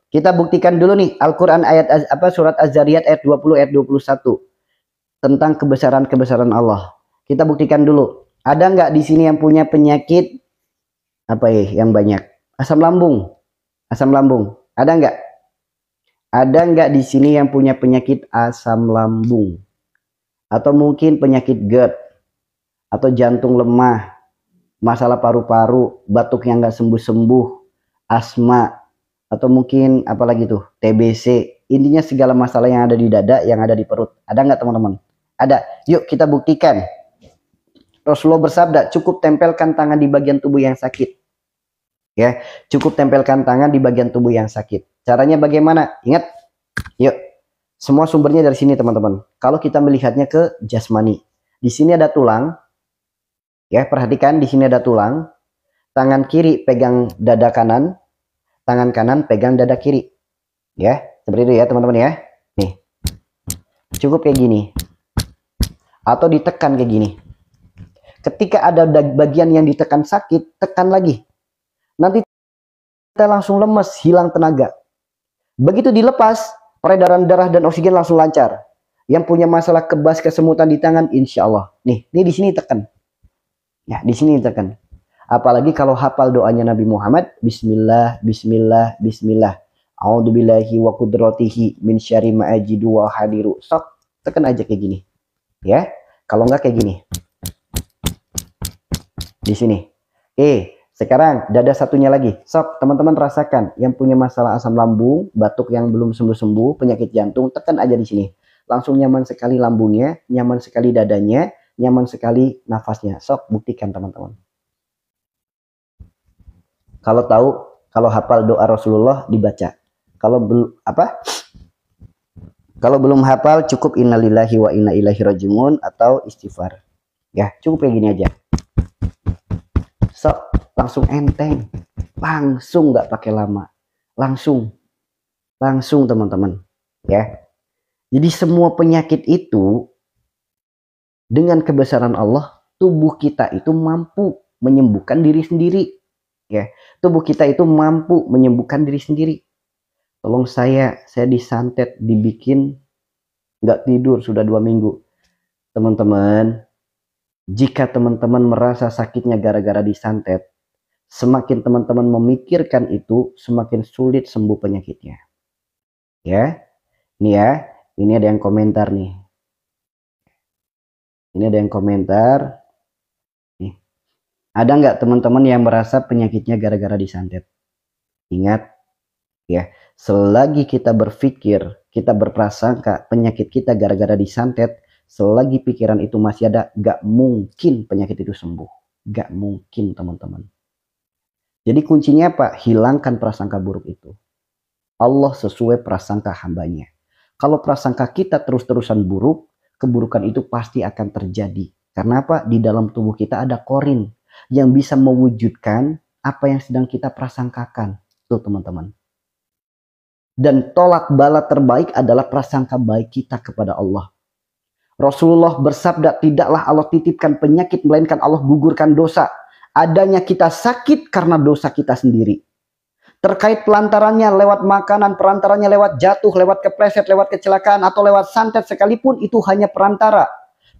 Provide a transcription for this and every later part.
Kita buktikan dulu nih Al-Qur'an surat Az-Zariyat ayat 20 ayat 21 tentang kebesaran-kebesaran Allah. Kita buktikan dulu. Ada nggak di sini yang punya penyakit yang banyak? Asam lambung. Asam lambung. Ada nggak? Ada nggak di sini yang punya penyakit asam lambung? Atau mungkin penyakit GERD atau jantung lemah, masalah paru-paru, batuk yang nggak sembuh-sembuh, asma, atau mungkin apalagi tuh TBC. Intinya segala masalah yang ada di dada, yang ada di perut. Ada nggak teman-teman? Ada. Yuk kita buktikan. Rasulullah bersabda, cukup tempelkan tangan di bagian tubuh yang sakit. Ya, cukup tempelkan tangan di bagian tubuh yang sakit. Caranya bagaimana? Ingat. Yuk. Semua sumbernya dari sini teman-teman. Kalau kita melihatnya ke jasmani. Di sini ada tulang. Ya, perhatikan di sini ada tulang. Tangan kiri pegang dada kanan. Tangan kanan pegang dada kiri. Ya, seperti itu ya teman-teman ya. Nih. Cukup kayak gini. Atau ditekan kayak gini. Ketika ada bagian yang ditekan sakit, tekan lagi. Nanti kita langsung lemes, hilang tenaga. Begitu dilepas, peredaran darah dan oksigen langsung lancar. Yang punya masalah kebas kesemutan di tangan, insya Allah. Nih di sini tekan. Ya, di sini tekan. Apalagi kalau hafal doanya Nabi Muhammad, Bismillah, Bismillah, Bismillah. A'udzubillahi wa qudratihi min syarri ma ajidu wa hadiru. Sok, tekan aja kayak gini. Ya, kalau enggak kayak gini. Di sini. Sekarang dada satunya lagi. Sok, teman-teman rasakan yang punya masalah asam lambung, batuk yang belum sembuh-sembuh, penyakit jantung, tekan aja di sini. Langsung nyaman sekali lambungnya, nyaman sekali dadanya, nyaman sekali nafasnya. Sok, buktikan teman-teman. Kalau tahu, kalau hafal doa Rasulullah dibaca. Kalau belum hafal cukup innalillahi wa inna ilaihi rajiun atau istighfar. Ya, cukup kayak gini aja. Sok, langsung enteng, langsung nggak pakai lama, langsung teman-teman ya. Jadi semua penyakit itu dengan kebesaran Allah, tubuh kita itu mampu menyembuhkan diri sendiri ya. Tubuh kita itu mampu menyembuhkan diri sendiri. Tolong saya disantet, dibikin nggak tidur sudah 2 minggu. Teman-teman, jika teman-teman merasa sakitnya gara-gara disantet, semakin teman-teman memikirkan itu, semakin sulit sembuh penyakitnya. Ya, ini ada yang komentar nih. Ini ada yang komentar. Nih. Ada nggak teman-teman yang merasa penyakitnya gara-gara disantet? Ingat, ya, selagi kita berpikir, kita berprasangka penyakit kita gara-gara disantet, selagi pikiran itu masih ada, gak mungkin penyakit itu sembuh. Gak mungkin teman-teman. Jadi kuncinya apa? Hilangkan prasangka buruk itu. Allah sesuai prasangka hambanya. Kalau prasangka kita terus-terusan buruk, keburukan itu pasti akan terjadi. Karena apa? Di dalam tubuh kita ada korin yang bisa mewujudkan apa yang sedang kita prasangkakan. Tuh teman-teman. Dan tolak bala terbaik adalah prasangka baik kita kepada Allah. Rasulullah bersabda, tidaklah Allah titipkan penyakit, melainkan Allah gugurkan dosa. Adanya kita sakit karena dosa kita sendiri. Terkait pelantarannya lewat makanan, perantaranya lewat jatuh, lewat kepleset, lewat kecelakaan, atau lewat santet sekalipun, itu hanya perantara.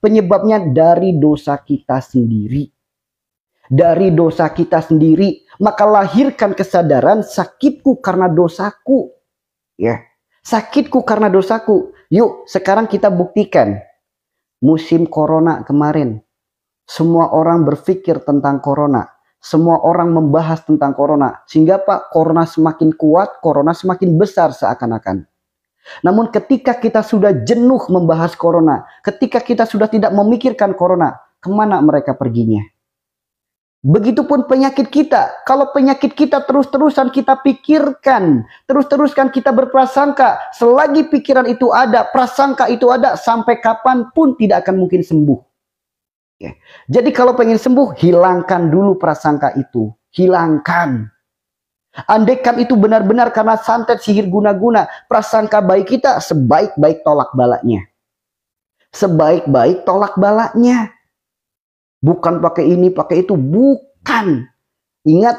Penyebabnya dari dosa kita sendiri. Dari dosa kita sendiri. Maka lahirkan kesadaran, sakitku karena dosaku. Ya, sakitku karena dosaku. Yuk, sekarang kita buktikan. Musim corona kemarin, semua orang berpikir tentang corona, semua orang membahas tentang corona, sehingga Pak, corona semakin kuat, corona semakin besar seakan-akan. Namun ketika kita sudah jenuh membahas corona, ketika kita sudah tidak memikirkan corona, kemana mereka perginya? Begitupun penyakit kita. Kalau penyakit kita terus-terusan kita pikirkan, terus-terusan kita berprasangka, selagi pikiran itu ada, prasangka itu ada, sampai kapanpun tidak akan mungkin sembuh. Ya. Jadi kalau pengen sembuh, hilangkan dulu prasangka itu. Hilangkan. Andaikan itu benar-benar karena santet, sihir, guna-guna, prasangka baik kita sebaik-baik tolak balaknya. Sebaik-baik tolak balaknya. Bukan pakai ini, pakai itu. Bukan. Ingat,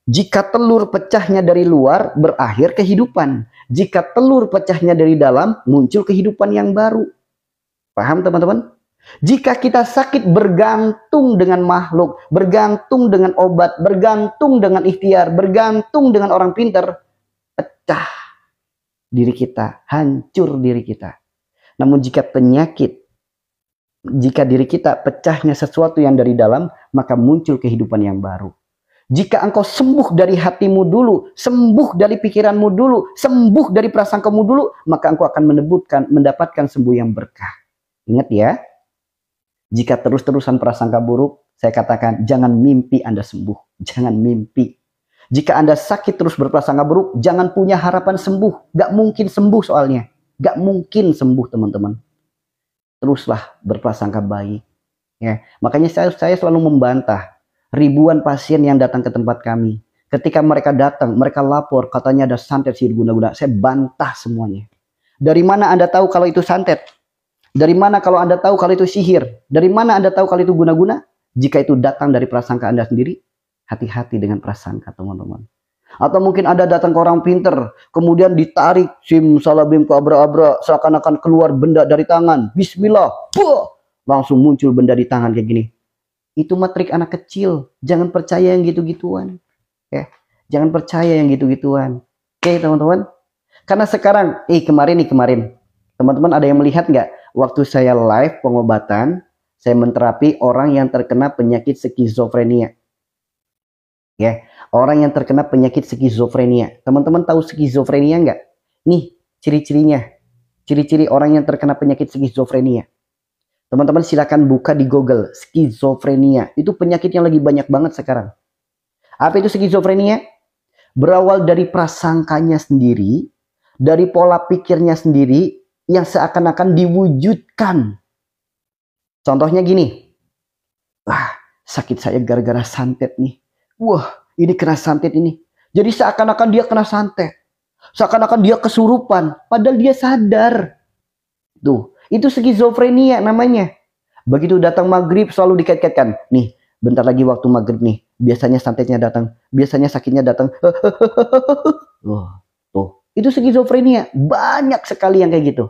Jika telur pecahnya dari luar, berakhir kehidupan. Jika telur pecahnya dari dalam, muncul kehidupan yang baru. Paham teman-teman? Jika kita sakit, bergantung dengan makhluk, bergantung dengan obat, bergantung dengan ikhtiar, bergantung dengan orang pintar, pecah diri kita, hancur diri kita. Namun jika diri kita pecahnya sesuatu yang dari dalam, maka muncul kehidupan yang baru. Jika engkau sembuh dari hatimu dulu, sembuh dari pikiranmu dulu, sembuh dari prasangkamu dulu, maka engkau akan mendapatkan sembuh yang berkah. Ingat ya, jika terus-terusan prasangka buruk, saya katakan jangan mimpi Anda sembuh. Jangan mimpi. Jika Anda sakit terus berprasangka buruk, jangan punya harapan sembuh. Gak mungkin sembuh soalnya. Gak mungkin sembuh teman-teman. Teruslah berprasangka baik. Ya, makanya saya selalu membantah ribuan pasien yang datang ke tempat kami. Ketika mereka datang, mereka lapor katanya ada santet sihir guna-guna. Saya bantah semuanya. Dari mana Anda tahu kalau itu santet? Dari mana kalau Anda tahu kalau itu sihir? Dari mana Anda tahu kalau itu guna-guna? Jika itu datang dari prasangka Anda sendiri, hati-hati dengan prasangka teman-teman. Atau mungkin Anda datang ke orang pinter, kemudian ditarik sim salabim ke abra-abra, seakan-akan keluar benda dari tangan. Bismillah, langsung muncul benda di tangan kayak gini. Itu matrik anak kecil. Jangan percaya yang gitu-gituan. Ya, jangan percaya yang gitu-gituan. Oke teman-teman. Karena sekarang, kemarin. Teman-teman ada yang melihat nggak? Waktu saya live pengobatan, saya menterapi orang yang terkena penyakit skizofrenia. Ya, orang yang terkena penyakit skizofrenia. Teman-teman tahu skizofrenia nggak? Nih, ciri-cirinya. Ciri-ciri orang yang terkena penyakit skizofrenia. Teman-teman silakan buka di Google, skizofrenia. Itu penyakit yang lagi banyak banget sekarang. Apa itu skizofrenia? Berawal dari prasangkanya sendiri, dari pola pikirnya sendiri, yang seakan-akan diwujudkan. Contohnya gini, wah sakit saya gara-gara santet nih. Wah ini kena santet ini. Jadi seakan-akan dia kena santet. Seakan-akan dia kesurupan, padahal dia sadar. Tuh. Itu skizofrenia namanya. Begitu datang maghrib selalu dikait-kaitkan. Nih, bentar lagi waktu maghrib nih. Biasanya santetnya datang. Biasanya sakitnya datang. Wah, tuh. Itu skizofrenia. Banyak sekali yang kayak gitu.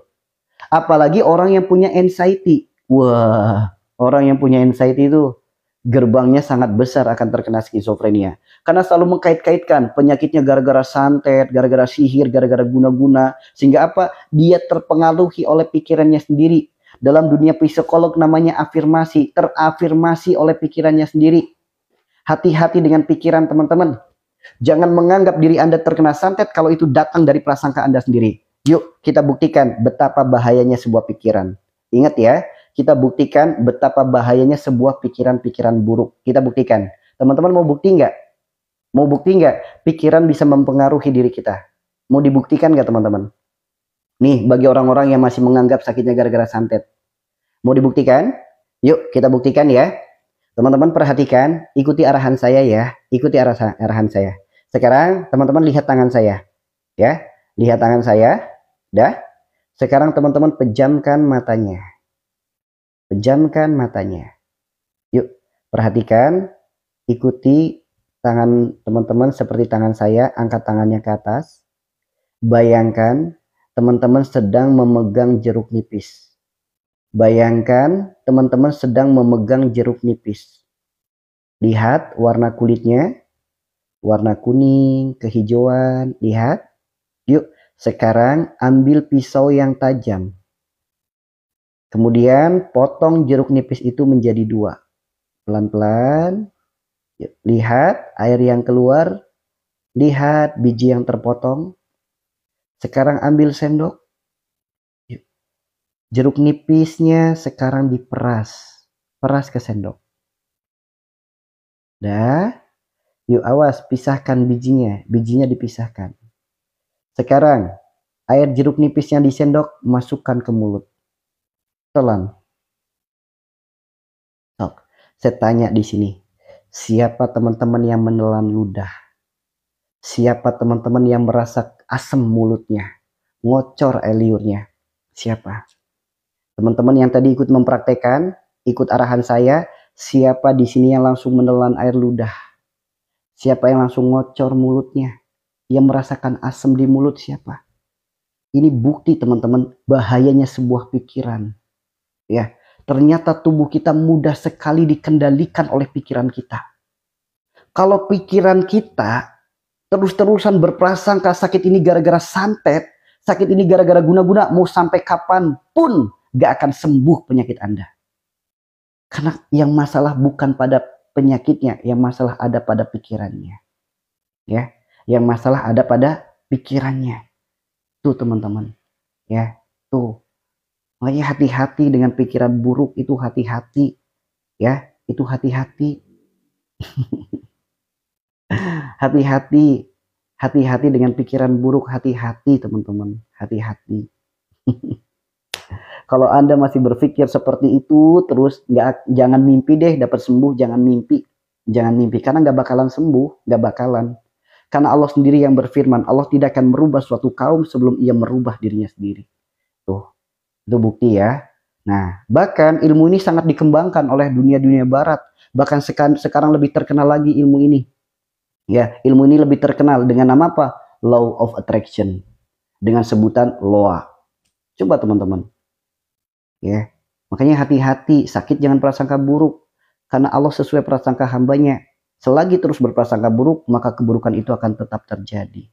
Apalagi orang yang punya anxiety. Wah, orang yang punya anxiety itu gerbangnya sangat besar akan terkena skizofrenia. Karena selalu mengkait-kaitkan penyakitnya gara-gara santet, gara-gara sihir, gara-gara guna-guna. Sehingga apa? Dia terpengaruhi oleh pikirannya sendiri. Dalam dunia psikolog namanya afirmasi. Terafirmasi oleh pikirannya sendiri. Hati-hati dengan pikiran teman-teman. Jangan menganggap diri Anda terkena santet kalau itu datang dari prasangka Anda sendiri. Yuk kita buktikan betapa bahayanya sebuah pikiran. Ingat ya. Kita buktikan betapa bahayanya sebuah pikiran-pikiran buruk. Kita buktikan. Teman-teman mau bukti nggak? Mau bukti nggak? Pikiran bisa mempengaruhi diri kita. Mau dibuktikan nggak teman-teman? Nih bagi orang-orang yang masih menganggap sakitnya gara-gara santet. Mau dibuktikan? Yuk kita buktikan ya. Teman-teman perhatikan. Ikuti arahan saya ya. Ikuti arahan saya. Sekarang teman-teman lihat tangan saya. Ya. Lihat tangan saya. Dah. Sekarang teman-teman pejamkan matanya. Pejamkan matanya. Yuk, perhatikan, ikuti tangan teman-teman seperti tangan saya, angkat tangannya ke atas. Bayangkan teman-teman sedang memegang jeruk nipis. Bayangkan teman-teman sedang memegang jeruk nipis. Lihat warna kulitnya, warna kuning, kehijauan, lihat. Yuk, sekarang ambil pisau yang tajam. Kemudian potong jeruk nipis itu menjadi 2. Pelan-pelan. Lihat air yang keluar. Lihat biji yang terpotong. Sekarang ambil sendok. Jeruk nipisnya sekarang diperas. Peras ke sendok. Dah. Yuk awas, pisahkan bijinya. Bijinya dipisahkan. Sekarang air jeruk nipis yang disendok masukkan ke mulut. Telan. Saya tanya di sini, siapa teman-teman yang menelan ludah? Siapa teman-teman yang merasa asam mulutnya, ngocor air liurnya? Siapa? Teman-teman yang tadi ikut mempraktekkan, ikut arahan saya, siapa di sini yang langsung menelan air ludah? Siapa yang langsung ngocor mulutnya? Yang merasakan asam di mulut siapa? Ini bukti teman-teman bahayanya sebuah pikiran. Ya, ternyata tubuh kita mudah sekali dikendalikan oleh pikiran kita. Kalau pikiran kita terus-terusan berprasangka sakit ini gara-gara santet, sakit ini gara-gara guna-guna, mau sampai kapanpun gak akan sembuh penyakit Anda. Karena yang masalah bukan pada penyakitnya, yang masalah ada pada pikirannya. Ya, yang masalah ada pada pikirannya. Tuh teman-teman. Ya, tuh. Makanya hati-hati dengan pikiran buruk, itu hati-hati. Ya, itu hati-hati. Hati-hati. Hati-hati dengan pikiran buruk, hati-hati teman-teman. Hati-hati. Kalau Anda masih berpikir seperti itu terus, jangan mimpi deh dapat sembuh, jangan mimpi. Jangan mimpi, karena nggak bakalan sembuh, nggak bakalan. Karena Allah sendiri yang berfirman, Allah tidak akan merubah suatu kaum sebelum ia merubah dirinya sendiri. Tuh, itu bukti ya. Nah, bahkan ilmu ini sangat dikembangkan oleh dunia-dunia barat. Bahkan sekarang lebih terkenal lagi ilmu ini. Ya, ilmu ini lebih terkenal dengan nama apa? Law of Attraction. Dengan sebutan LOA. Coba teman-teman. Ya, makanya hati-hati, sakit jangan prasangka buruk. Karena Allah sesuai prasangka hambanya. Selagi terus berprasangka buruk, maka keburukan itu akan tetap terjadi.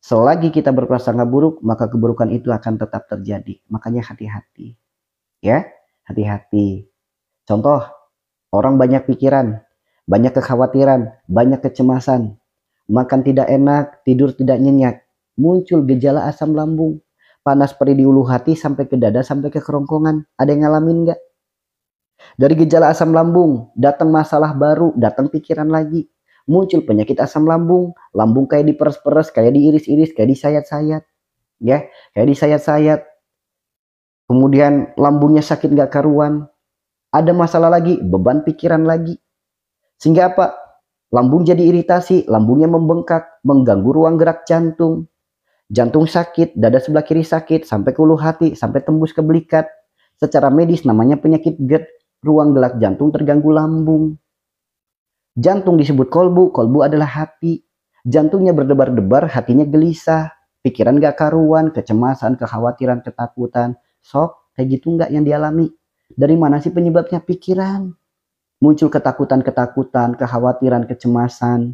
Selagi kita berprasangka buruk, maka keburukan itu akan tetap terjadi. Makanya hati-hati. Ya, hati-hati. Contoh, orang banyak pikiran, banyak kekhawatiran, banyak kecemasan. Makan tidak enak, tidur tidak nyenyak. Muncul gejala asam lambung. Panas perih di ulu hati sampai ke dada, sampai ke kerongkongan. Ada yang ngalamin nggak? Dari gejala asam lambung, datang masalah baru, datang pikiran lagi. Muncul penyakit asam lambung, lambung kayak diperes-peres, kayak diiris-iris, kayak disayat-sayat. Ya, kayak disayat-sayat. Kemudian lambungnya sakit nggak karuan. Ada masalah lagi, beban pikiran lagi. Sehingga apa? Lambung jadi iritasi, lambungnya membengkak, mengganggu ruang gerak jantung. Jantung sakit, dada sebelah kiri sakit, sampai ke ulu hati, sampai tembus ke belikat. Secara medis namanya penyakit GERD, ruang gerak jantung terganggu lambung. Jantung disebut kolbu, kolbu adalah hati. Jantungnya berdebar-debar, hatinya gelisah. Pikiran gak karuan, kecemasan, kekhawatiran, ketakutan. Sok, kayak gitu nggak yang dialami? Dari mana sih penyebabnya? Pikiran. Muncul ketakutan-ketakutan, kekhawatiran, kecemasan.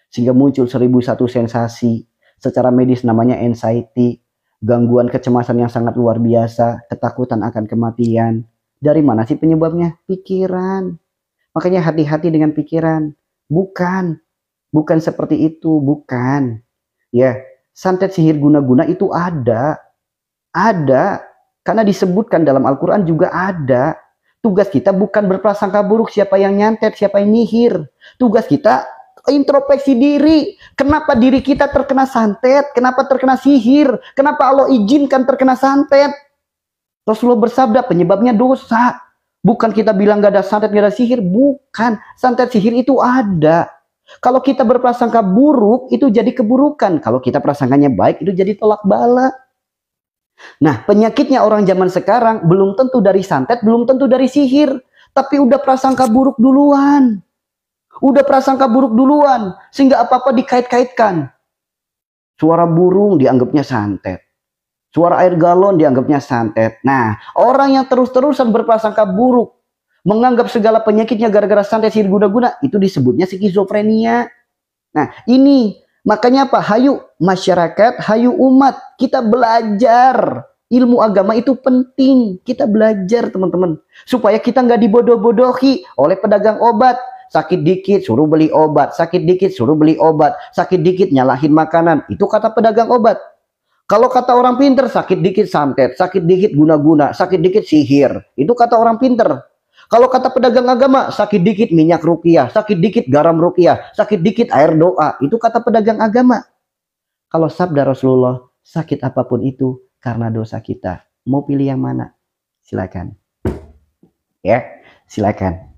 Sehingga muncul 1001 sensasi. Secara medis namanya anxiety, gangguan kecemasan yang sangat luar biasa, ketakutan akan kematian. Dari mana sih penyebabnya? Pikiran. Makanya hati-hati dengan pikiran. Bukan seperti itu, bukan. Ya, santet sihir guna-guna itu ada. Ada. Karena disebutkan dalam Al-Quran juga ada. Tugas kita bukan berprasangka buruk siapa yang nyantet, siapa yang nyihir. Tugas kita introspeksi diri. Kenapa diri kita terkena santet? Kenapa terkena sihir? Kenapa Allah izinkan terkena santet? Rasulullah bersabda penyebabnya dosa. Bukan kita bilang gak ada santet, gak ada sihir. Bukan. Santet sihir itu ada. Kalau kita berprasangka buruk, itu jadi keburukan. Kalau kita prasangkanya baik, itu jadi tolak bala. Nah, penyakitnya orang zaman sekarang belum tentu dari santet, belum tentu dari sihir. Tapi udah prasangka buruk duluan. Udah prasangka buruk duluan, sehingga apa-apa dikait-kaitkan. Suara burung dianggapnya santet. Suara air galon dianggapnya santet. Nah, orang yang terus-terusan berprasangka buruk, menganggap segala penyakitnya gara-gara santet sihir guna-guna, itu disebutnya skizofrenia. Nah, ini makanya apa? Hayu masyarakat, hayu umat, kita belajar. Ilmu agama itu penting. Kita belajar teman-teman. Supaya kita nggak dibodoh-bodohi oleh pedagang obat. Sakit dikit suruh beli obat, sakit dikit suruh beli obat, sakit dikit nyalahin makanan. Itu kata pedagang obat. Kalau kata orang pinter, sakit dikit santet, sakit dikit guna-guna, sakit dikit sihir. Itu kata orang pinter. Kalau kata pedagang agama, sakit dikit minyak ruqyah, sakit dikit garam ruqyah, sakit dikit air doa. Itu kata pedagang agama. Kalau sabda Rasulullah, sakit apapun itu karena dosa kita. Mau pilih yang mana? Silakan. Ya, silakan.